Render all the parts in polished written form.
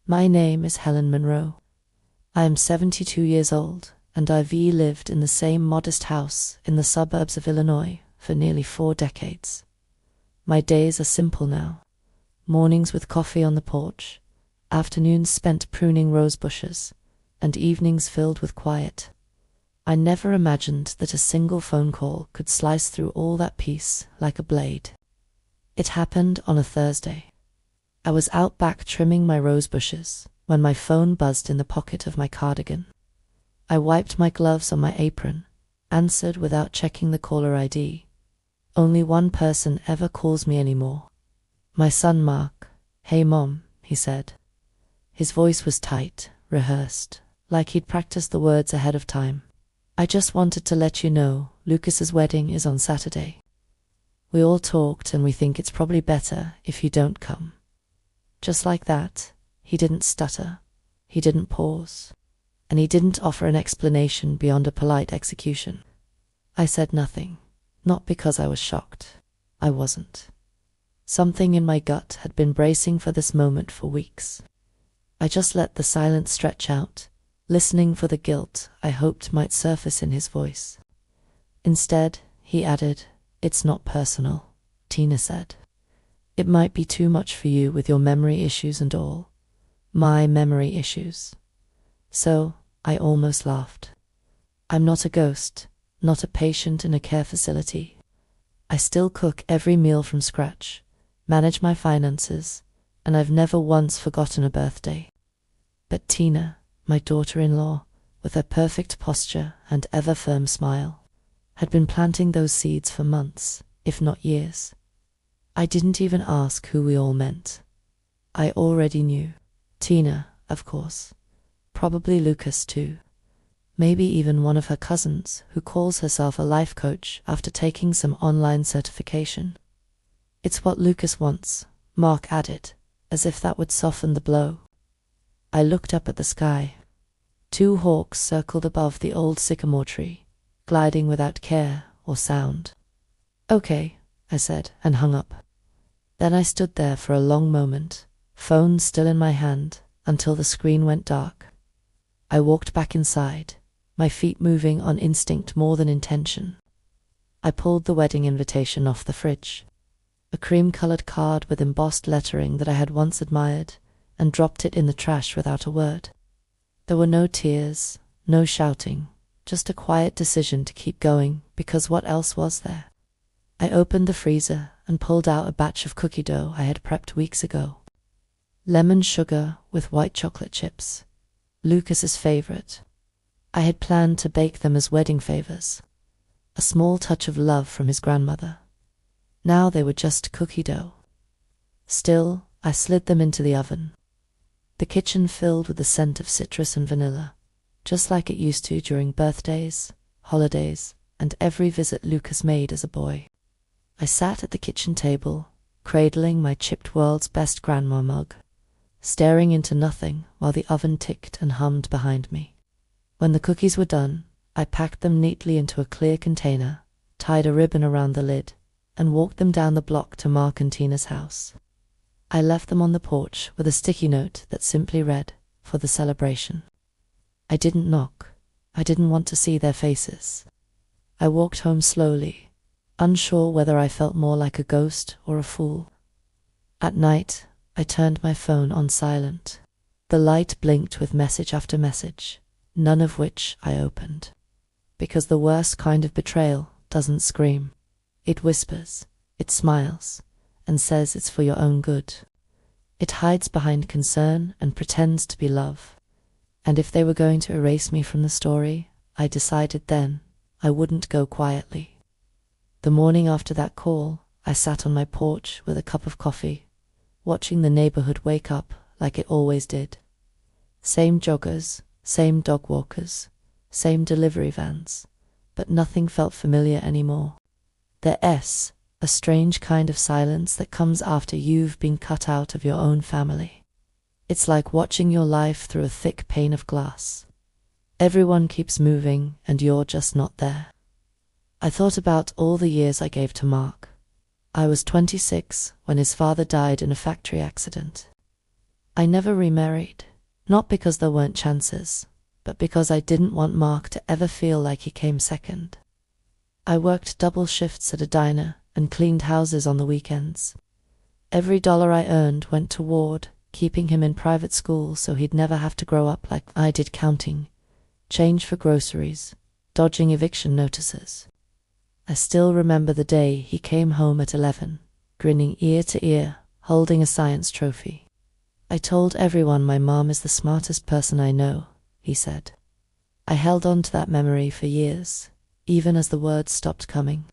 My name is Helen Monroe. I am 72 years old, and I've lived in the same modest house in the suburbs of Illinois for nearly 4 decades. My days are simple now. Mornings with coffee on the porch, afternoons spent pruning rose bushes, and evenings filled with quiet. I never imagined that a single phone call could slice through all that peace like a blade. It happened on a Thursday. I was out back trimming my rose bushes when my phone buzzed in the pocket of my cardigan. I wiped my gloves on my apron, answered without checking the caller ID. Only one person ever calls me anymore. My son Mark. "Hey Mom," he said. His voice was tight, rehearsed, like he'd practiced the words ahead of time. "I just wanted to let you know Lucas's wedding is on Saturday. We all talked and we think it's probably better if you don't come." Just like that, he didn't stutter, he didn't pause, and he didn't offer an explanation beyond a polite execution. I said nothing, not because I was shocked. I wasn't. Something in my gut had been bracing for this moment for weeks. I just let the silence stretch out, listening for the guilt I hoped might surface in his voice. Instead, he added, "It's not personal," Tina said. "It might be too much for you with your memory issues and all. My memory issues." So, I almost laughed. I'm not a ghost, not a patient in a care facility. I still cook every meal from scratch, manage my finances, and I've never once forgotten a birthday. But Tina, my daughter-in-law, with her perfect posture and ever-firm smile, had been planting those seeds for months, if not years. I didn't even ask who we all meant. I already knew. Tina, of course. Probably Lucas too. Maybe even one of her cousins who calls herself a life coach after taking some online certification. "It's what Lucas wants," Mark added, as if that would soften the blow. I looked up at the sky. 2 hawks circled above the old sycamore tree, gliding without care or sound. "Okay," I said, and hung up. Then I stood there for a long moment, phone still in my hand, until the screen went dark. I walked back inside, my feet moving on instinct more than intention. I pulled the wedding invitation off the fridge, a cream-colored card with embossed lettering that I had once admired, and dropped it in the trash without a word. There were no tears, no shouting, just a quiet decision to keep going, because what else was there? I opened the freezer and pulled out a batch of cookie dough I had prepped weeks ago. Lemon sugar with white chocolate chips, Lucas's favorite. I had planned to bake them as wedding favors, a small touch of love from his grandmother. Now they were just cookie dough. Still, I slid them into the oven. The kitchen filled with the scent of citrus and vanilla, just like it used to during birthdays, holidays, and every visit Lucas made as a boy. I sat at the kitchen table, cradling my chipped World's Best Grandma mug, staring into nothing while the oven ticked and hummed behind me. When the cookies were done, I packed them neatly into a clear container, tied a ribbon around the lid, and walked them down the block to Mark and Tina's house. I left them on the porch with a sticky note that simply read, "For the celebration." I didn't knock. I didn't want to see their faces. I walked home slowly, unsure whether I felt more like a ghost or a fool. At night, I turned my phone on silent. The light blinked with message after message, none of which I opened. Because the worst kind of betrayal doesn't scream. It whispers, it smiles, and says it's for your own good. It hides behind concern and pretends to be love. And if they were going to erase me from the story, I decided then I wouldn't go quietly. The morning after that call, I sat on my porch with a cup of coffee, watching the neighborhood wake up like it always did. Same joggers, same dog walkers, same delivery vans, but nothing felt familiar anymore. The S, a strange kind of silence that comes after you've been cut out of your own family. It's like watching your life through a thick pane of glass. Everyone keeps moving, and you're just not there. I thought about all the years I gave to Mark. I was 26 when his father died in a factory accident. I never remarried, not because there weren't chances, but because I didn't want Mark to ever feel like he came second. I worked double shifts at a diner and cleaned houses on the weekends. Every dollar I earned went toward keeping him in private school so he'd never have to grow up like I did counting change for groceries, dodging eviction notices. I still remember the day he came home at 11, grinning ear to ear, holding a science trophy. "I told everyone my mom is the smartest person I know," he said. I held on to that memory for years, even as the words stopped coming.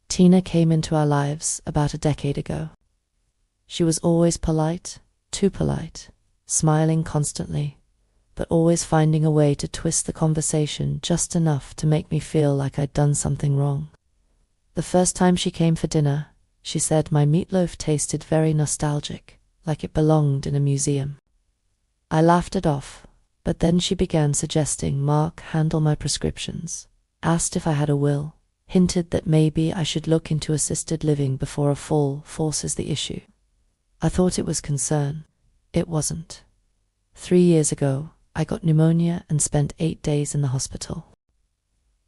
Tina came into our lives about a decade ago. She was always polite, too polite, smiling constantly, but always finding a way to twist the conversation just enough to make me feel like I'd done something wrong. The first time she came for dinner, she said my meatloaf tasted very nostalgic, like it belonged in a museum. I laughed it off, but then she began suggesting Mark handle my prescriptions, asked if I had a will, hinted that maybe I should look into assisted living before a fall forces the issue. I thought it was concern. It wasn't. 3 years ago, I got pneumonia and spent 8 days in the hospital.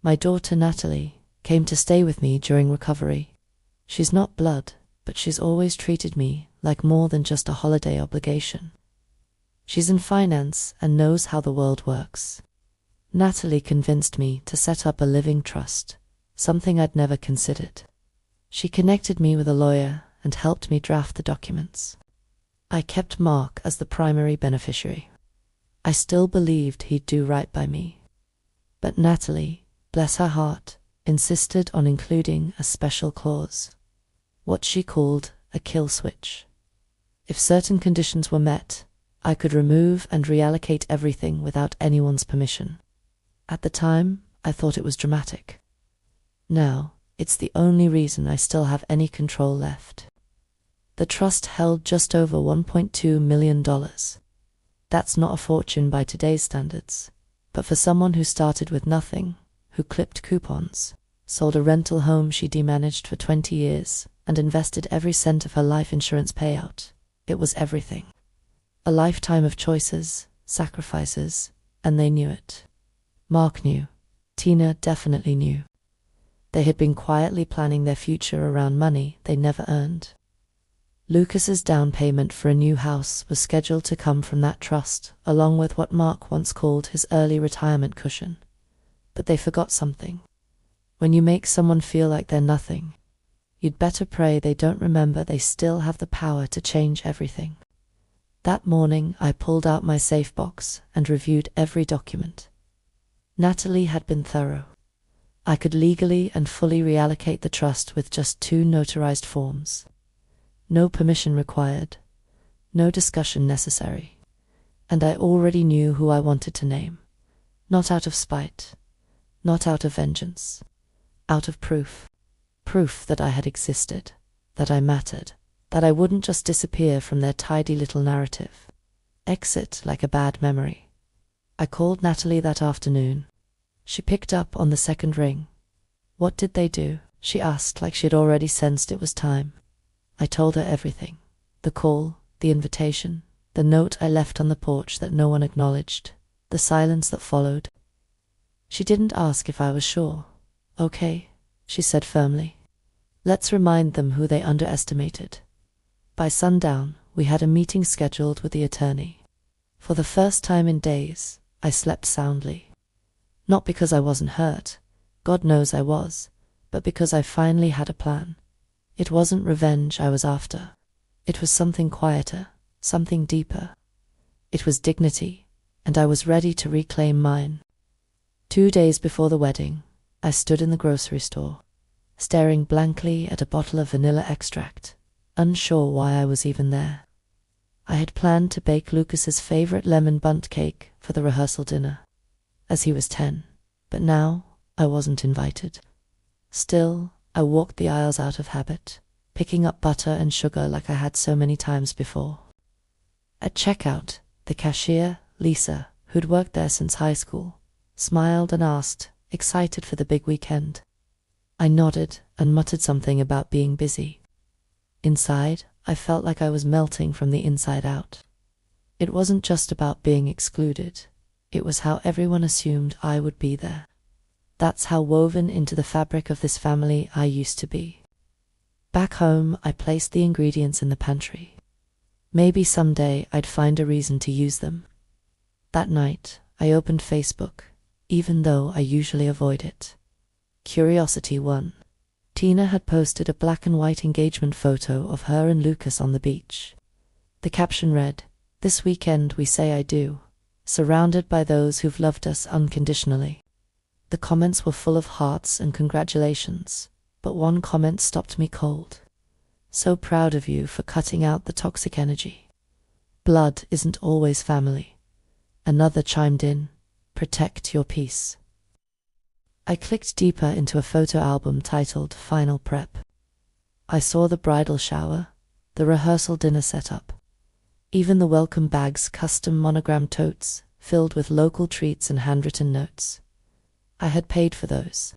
My daughter Natalie came to stay with me during recovery. She's not blood, but she's always treated me like more than just a holiday obligation. She's in finance and knows how the world works. Natalie convinced me to set up a living trust, something I'd never considered. She connected me with a lawyer and helped me draft the documents. I kept Mark as the primary beneficiary. I still believed he'd do right by me. But Natalie, bless her heart, insisted on including a special clause, what she called a kill switch. If certain conditions were met, I could remove and reallocate everything without anyone's permission. At the time, I thought it was dramatic. Now, it's the only reason I still have any control left. The trust held just over $1.2 million. That's not a fortune by today's standards, but for someone who started with nothing, who clipped coupons, sold a rental home she demanaged for 20 years, and invested every cent of her life insurance payout, it was everything. A lifetime of choices, sacrifices, and they knew it. Mark knew. Tina definitely knew. They had been quietly planning their future around money they never earned. Lucas's down payment for a new house was scheduled to come from that trust, along with what Mark once called his early retirement cushion. But they forgot something. When you make someone feel like they're nothing, you'd better pray they don't remember they still have the power to change everything. That morning, I pulled out my safe box and reviewed every document. Natalie had been thorough. I could legally and fully reallocate the trust with just 2 notarized forms. No permission required, no discussion necessary, and I already knew who I wanted to name. Not out of spite, not out of vengeance, out of proof. Proof that I had existed, that I mattered, that I wouldn't just disappear from their tidy little narrative. Exit like a bad memory. I called Natalie that afternoon. She picked up on the second ring. "What did they do?" she asked, like she'd already sensed it was time. I told her everything. The call, the invitation, the note I left on the porch that no one acknowledged, the silence that followed. She didn't ask if I was sure. "Okay," she said firmly. "Let's remind them who they underestimated." By sundown, we had a meeting scheduled with the attorney. For the first time in days, I slept soundly. Not because I wasn't hurt, God knows I was, but because I finally had a plan. It wasn't revenge I was after. It was something quieter, something deeper. It was dignity, and I was ready to reclaim mine. 2 days before the wedding, I stood in the grocery store, staring blankly at a bottle of vanilla extract, unsure why I was even there. I had planned to bake Lucas's favorite lemon bundt cake for the rehearsal dinner, as he was 10, but now I wasn't invited. Still, I walked the aisles out of habit, picking up butter and sugar like I had so many times before. At checkout, the cashier, Lisa, who'd worked there since high school, smiled and asked, excited for the big weekend. I nodded and muttered something about being busy. Inside, I felt like I was melting from the inside out. It wasn't just about being excluded. It was how everyone assumed I would be there. That's how woven into the fabric of this family I used to be. Back home, I placed the ingredients in the pantry. Maybe someday I'd find a reason to use them. That night, I opened Facebook, even though I usually avoid it. Curiosity won. Tina had posted a black and white engagement photo of her and Lucas on the beach. The caption read, "This weekend we say I do, surrounded by those who've loved us unconditionally." The comments were full of hearts and congratulations, but one comment stopped me cold. "So proud of you for cutting out the toxic energy. Blood isn't always family." Another chimed in, "Protect your peace." I clicked deeper into a photo album titled Final Prep. I saw the bridal shower, the rehearsal dinner setup, even the welcome bag's custom monogram totes filled with local treats and handwritten notes. I had paid for those.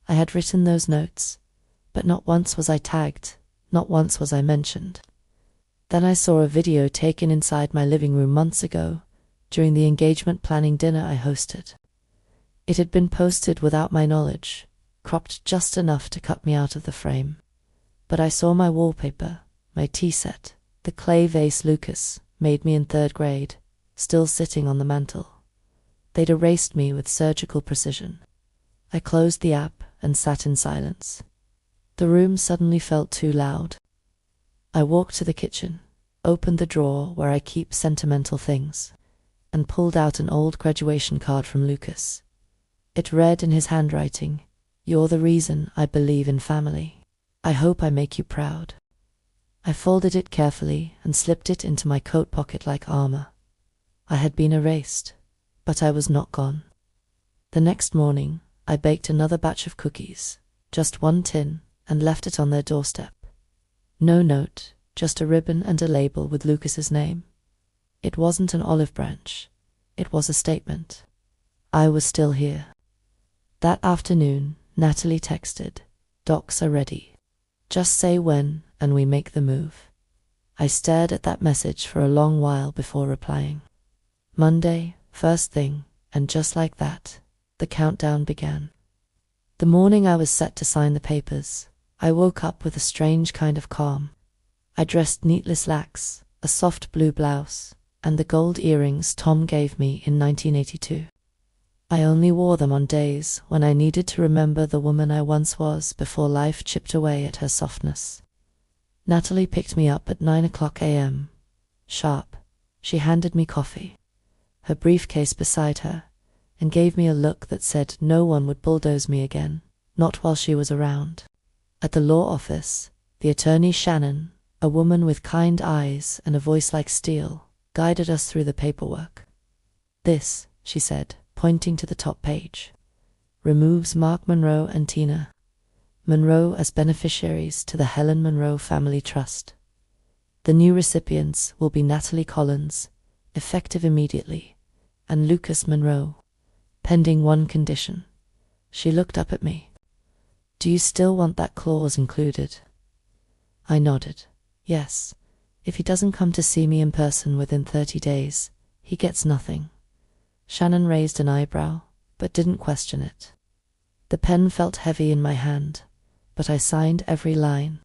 I had written those notes, but not once was I tagged, not once was I mentioned. Then I saw a video taken inside my living room months ago, during the engagement planning dinner I hosted. It had been posted without my knowledge, cropped just enough to cut me out of the frame. But I saw my wallpaper, my tea set, the clay vase Lucas made me in 3rd grade, still sitting on the mantel. They'd erased me with surgical precision. I closed the app and sat in silence. The room suddenly felt too loud. I walked to the kitchen, opened the drawer where I keep sentimental things, and pulled out an old graduation card from Lucas. It read in his handwriting, "You're the reason I believe in family. I hope I make you proud." I folded it carefully and slipped it into my coat pocket like armor. I had been erased, but I was not gone. The next morning, I baked another batch of cookies, just 1 tin, and left it on their doorstep. No note, just a ribbon and a label with Lucas's name. It wasn't an olive branch. It was a statement. I was still here. That afternoon, Natalie texted, "Docs are ready. Just say when and we make the move." I stared at that message for a long while before replying. Monday, first thing, and just like that, the countdown began. The morning I was set to sign the papers, I woke up with a strange kind of calm. I dressed neatly slacks, a soft blue blouse, and the gold earrings Tom gave me in 1982. I only wore them on days when I needed to remember the woman I once was before life chipped away at her softness. Natalie picked me up at 9 a.m. Sharp. She handed me coffee, her briefcase beside her, and gave me a look that said no one would bulldoze me again, not while she was around. At the law office, the attorney Shannon, a woman with kind eyes and a voice like steel, guided us through the paperwork. "This," she said, pointing to the top page, "removes Mark Monroe and Tina Monroe as beneficiaries to the Helen Monroe Family Trust. The new recipients will be Natalie Collins, effective immediately, and Lucas Monroe, pending one condition." She looked up at me. "Do you still want that clause included?" I nodded. "Yes. If he doesn't come to see me in person within 30 days, he gets nothing." Shannon raised an eyebrow, but didn't question it. The pen felt heavy in my hand, but I signed every line.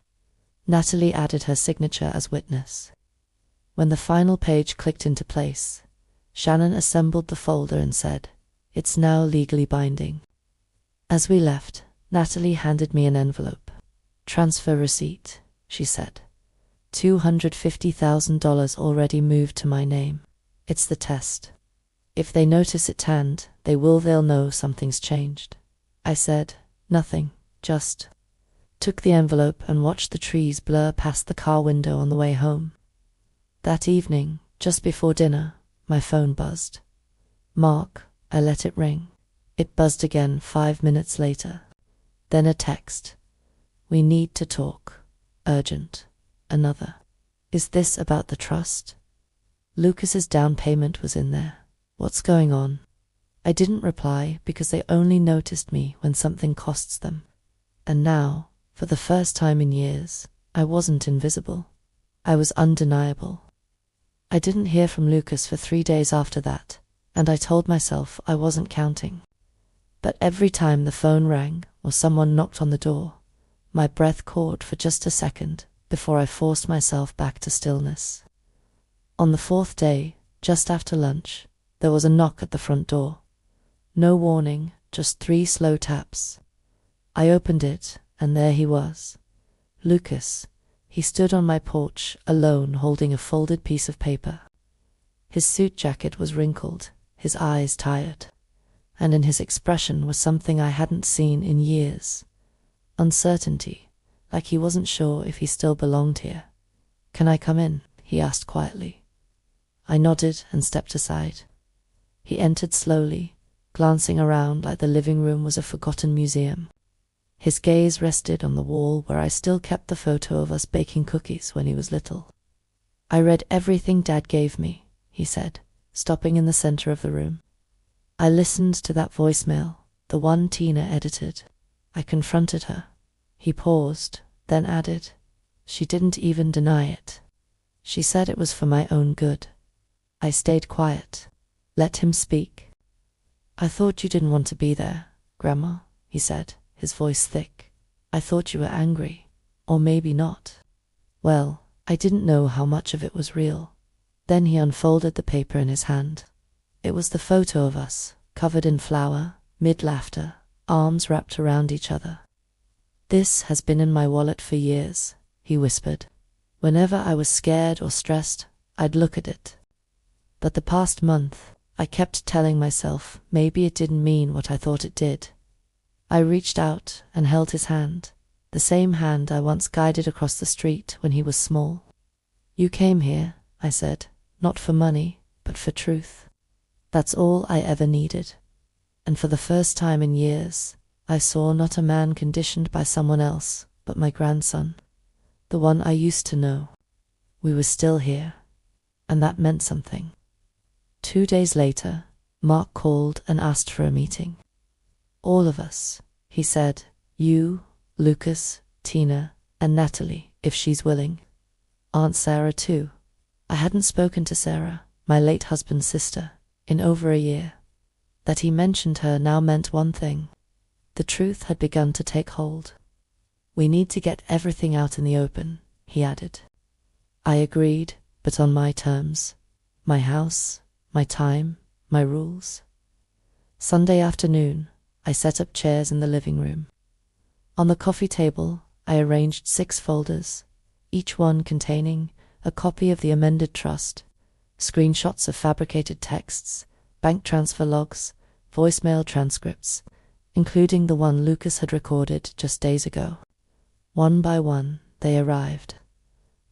Natalie added her signature as witness. When the final page clicked into place, Shannon assembled the folder and said, "It's now legally binding." As we left, Natalie handed me an envelope. "Transfer receipt," she said. $250,000 already moved to my name. It's the test. If they notice it tanned, they'll know something's changed. I said, "Nothing, just..." Took the envelope and watched the trees blur past the car window on the way home. That evening, just before dinner, my phone buzzed. "Mark," I let it ring. It buzzed again 5 minutes later. Then a text. "We need to talk. Urgent." Another. "Is this about the trust?" Lucas's down payment was in there. What's going on? I didn't reply because they only noticed me when something costs them. And now, for the first time in years, I wasn't invisible. I was undeniable. I didn't hear from Lucas for 3 days after that, and I told myself I wasn't counting. But every time the phone rang or someone knocked on the door, my breath caught for just a second before I forced myself back to stillness. On the 4th day, just after lunch, there was a knock at the front door. No warning, just 3 slow taps. I opened it, and there he was. Lucas. He stood on my porch, alone, holding a folded piece of paper. His suit jacket was wrinkled, his eyes tired, and in his expression was something I hadn't seen in years. Uncertainty, like he wasn't sure if he still belonged here. "Can I come in?" he asked quietly. I nodded and stepped aside. He entered slowly, glancing around like the living room was a forgotten museum. His gaze rested on the wall where I still kept the photo of us baking cookies when he was little. "I read everything Dad gave me," he said, stopping in the center of the room. I listened to that voicemail, the one Tina edited. I confronted her. He paused, then added, "She didn't even deny it. She said it was for my own good." I stayed quiet. Let him speak. "I thought you didn't want to be there, Grandma," he said, his voice thick. "I thought you were angry. Or maybe not." Well, I didn't know how much of it was real. Then he unfolded the paper in his hand. It was the photo of us, covered in flour, mid-laughter, arms wrapped around each other. "This has been in my wallet for years," he whispered. "Whenever I was scared or stressed, I'd look at it. But the past month, I kept telling myself maybe it didn't mean what I thought it did." I reached out and held his hand, the same hand I once guided across the street when he was small. "You came here," I said, "not for money, but for truth. That's all I ever needed." And for the first time in years, I saw not a man conditioned by someone else, but my grandson, the one I used to know. We were still here, and that meant something. 2 days later, Mark called and asked for a meeting. "All of us," he said, "you, Lucas, Tina, and Natalie, if she's willing. Aunt Sarah too." I hadn't spoken to Sarah, my late husband's sister, in over a year. That he mentioned her now meant one thing. The truth had begun to take hold. "We need to get everything out in the open," he added. I agreed, but on my terms. My house, my time, my rules. Sunday afternoon, I set up chairs in the living room. On the coffee table, I arranged 6 folders, each one containing a copy of the amended trust, screenshots of fabricated texts, bank transfer logs, voicemail transcripts, including the one Lucas had recorded just days ago. One by one, they arrived.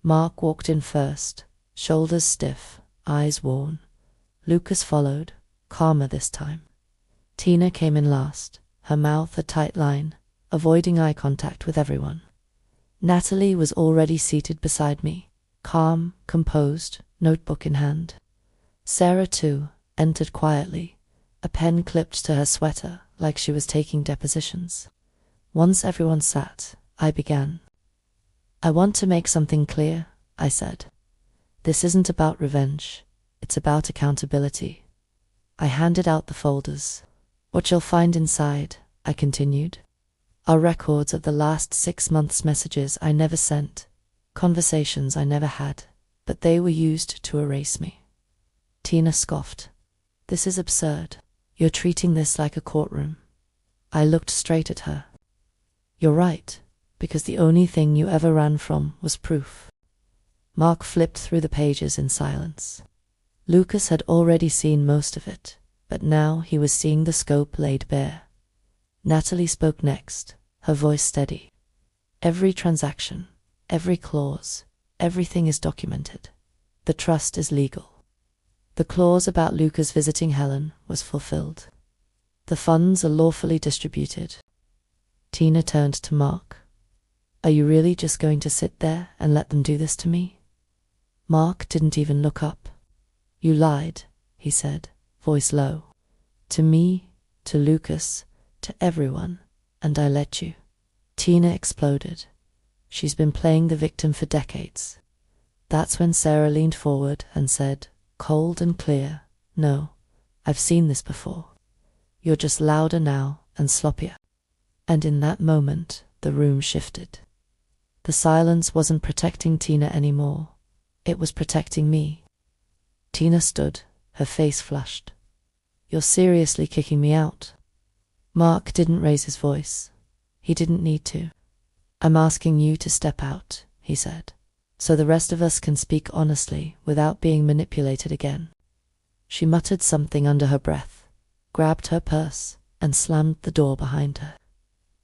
Mark walked in first, shoulders stiff, eyes worn. Lucas followed, calmer this time. Tina came in last, her mouth a tight line, avoiding eye contact with everyone. Natalie was already seated beside me, calm, composed, notebook in hand. Sarah, too, entered quietly, a pen clipped to her sweater like she was taking depositions. Once everyone sat, I began. "I want to make something clear," I said. "This isn't about revenge. It's about accountability." I handed out the folders. "What you'll find inside," I continued, "are records of the last 6 months' messages I never sent, conversations I never had, but they were used to erase me." Tina scoffed. "This is absurd. You're treating this like a courtroom." I looked straight at her. "You're right, because the only thing you ever ran from was proof." Mark flipped through the pages in silence. Lucas had already seen most of it, but now he was seeing the scope laid bare. Natalie spoke next, her voice steady. "Every transaction, every clause, everything is documented. The trust is legal. The clause about Lucas visiting Helen was fulfilled. The funds are lawfully distributed." Tina turned to Mark. "Are you really just going to sit there and let them do this to me?" Mark didn't even look up. "You lied," he said, voice low. "To me, to Lucas, to everyone, and I let you." Tina exploded. "She's been playing the victim for decades. That's when Sarah leaned forward and said, cold and clear, "No, I've seen this before. You're just louder now and sloppier." And in that moment, the room shifted. The silence wasn't protecting Tina anymore. It was protecting me. Tina stood, her face flushed. "You're seriously kicking me out?" Mark didn't raise his voice. He didn't need to. "I'm asking you to step out," he said, "so the rest of us can speak honestly without being manipulated again." She muttered something under her breath, grabbed her purse, and slammed the door behind her.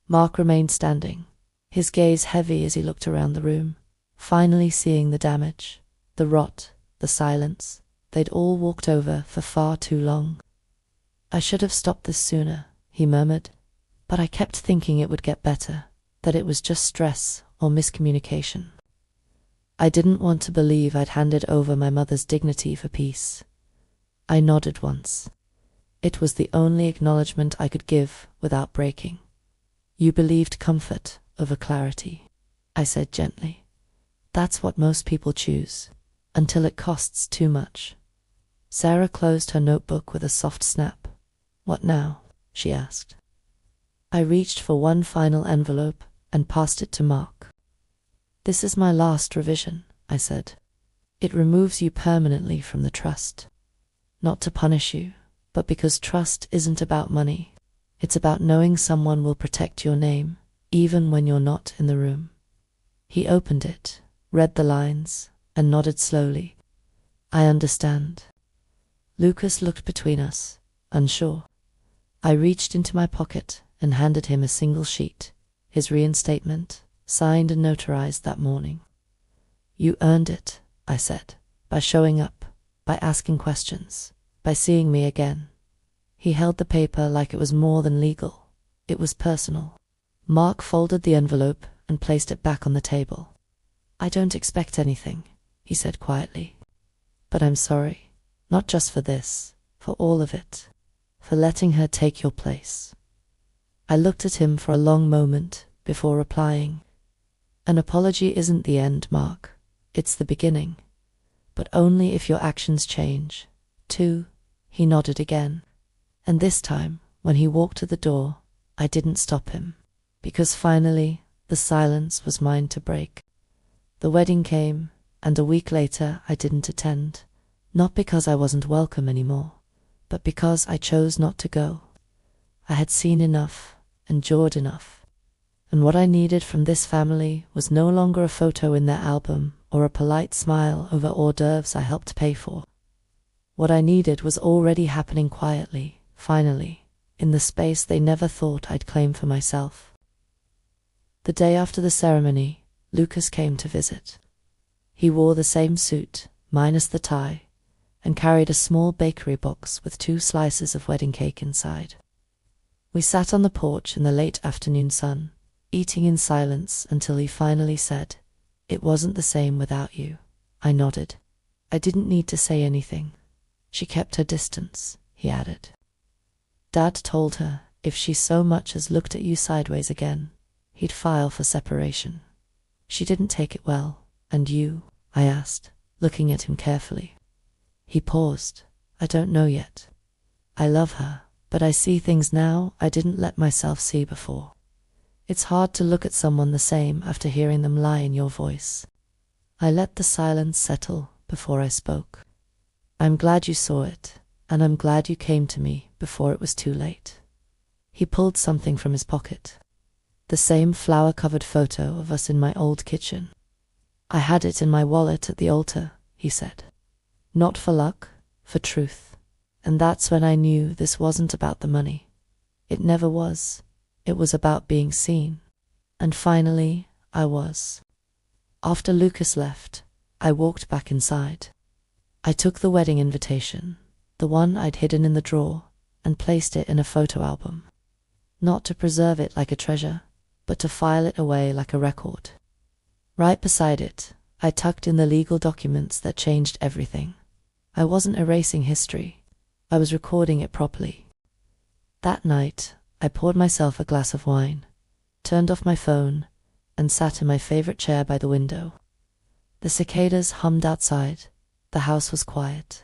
Mark remained standing, his gaze heavy as he looked around the room, finally seeing the damage, the rot, the silence they'd all walked over for far too long. "I should have stopped this sooner," he murmured, "but I kept thinking it would get better, that it was just stress or miscommunication. I didn't want to believe I'd handed over my mother's dignity for peace." I nodded once. It was the only acknowledgement I could give without breaking. "You believed comfort over clarity," I said gently. "That's what most people choose, until it costs too much." Sarah closed her notebook with a soft snap. "What now?" she asked. I reached for one final envelope and passed it to Mark. "This is my last revision," I said. "It removes you permanently from the trust. Not to punish you, but because trust isn't about money. It's about knowing someone will protect your name, even when you're not in the room." He opened it, read the lines, and nodded slowly. "I understand." Lucas looked between us, unsure. I reached into my pocket and handed him a single sheet, his reinstatement, signed and notarized that morning. "You earned it," I said, "by showing up, by asking questions, by seeing me again." He held the paper like it was more than legal. It was personal. Mark folded the envelope and placed it back on the table. "I don't expect anything," he said quietly. "But I'm sorry, not just for this, for all of it, for letting her take your place." I looked at him for a long moment before replying, "An apology isn't the end, Mark. It's the beginning. But only if your actions change, too." He nodded again. And this time, when he walked to the door, I didn't stop him, because finally the silence was mine to break. The wedding came, and a week later I didn't attend, not because I wasn't welcome anymore, but because I chose not to go. I had seen enough, endured enough, and what I needed from this family was no longer a photo in their album or a polite smile over hors d'oeuvres I helped pay for. What I needed was already happening quietly, finally, in the space they never thought I'd claim for myself. The day after the ceremony, Lucas came to visit. He wore the same suit, minus the tie, and carried a small bakery box with 2 slices of wedding cake inside. We sat on the porch in the late afternoon sun, eating in silence until he finally said, "It wasn't the same without you." I nodded. I didn't need to say anything. "She kept her distance," he added. "Dad told her if she so much as looked at you sideways again, he'd file for separation. She didn't take it well, and you?" I asked, looking at him carefully. He paused. "I don't know yet. I love her, but I see things now I didn't let myself see before. It's hard to look at someone the same after hearing them lie in your voice." I let the silence settle before I spoke. "I'm glad you saw it, and I'm glad you came to me before it was too late." He pulled something from his pocket. The same flower-covered photo of us in my old kitchen. "I had it in my wallet at the altar," he said. "Not for luck, for truth." And that's when I knew this wasn't about the money. It never was. It was about being seen. And finally, I was. After Lucas left, I walked back inside. I took the wedding invitation, the one I'd hidden in the drawer, and placed it in a photo album. Not to preserve it like a treasure, but to file it away like a record. Right beside it, I tucked in the legal documents that changed everything. I wasn't erasing history. I was recording it properly. That night, I poured myself a glass of wine, turned off my phone, and sat in my favorite chair by the window. The cicadas hummed outside. The house was quiet.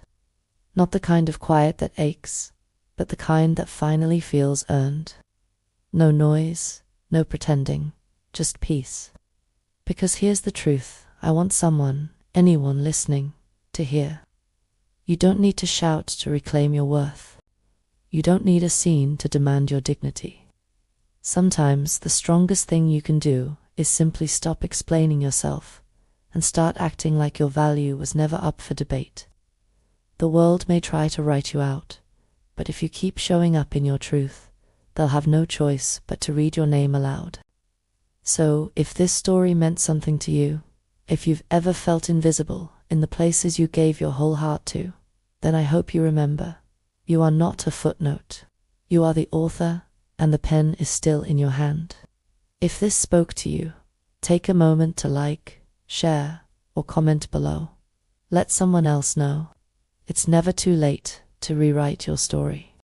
Not the kind of quiet that aches, but the kind that finally feels earned. No noise, no pretending, just peace. Because here's the truth I want someone, anyone listening, to hear. You don't need to shout to reclaim your worth. You don't need a scene to demand your dignity. Sometimes the strongest thing you can do is simply stop explaining yourself and start acting like your value was never up for debate. The world may try to write you out, but if you keep showing up in your truth, they'll have no choice but to read your name aloud. So, if this story meant something to you, if you've ever felt invisible in the places you gave your whole heart to, then I hope you remember, you are not a footnote. You are the author, and the pen is still in your hand. If this spoke to you, take a moment to like, share, or comment below. Let someone else know. It's never too late to rewrite your story.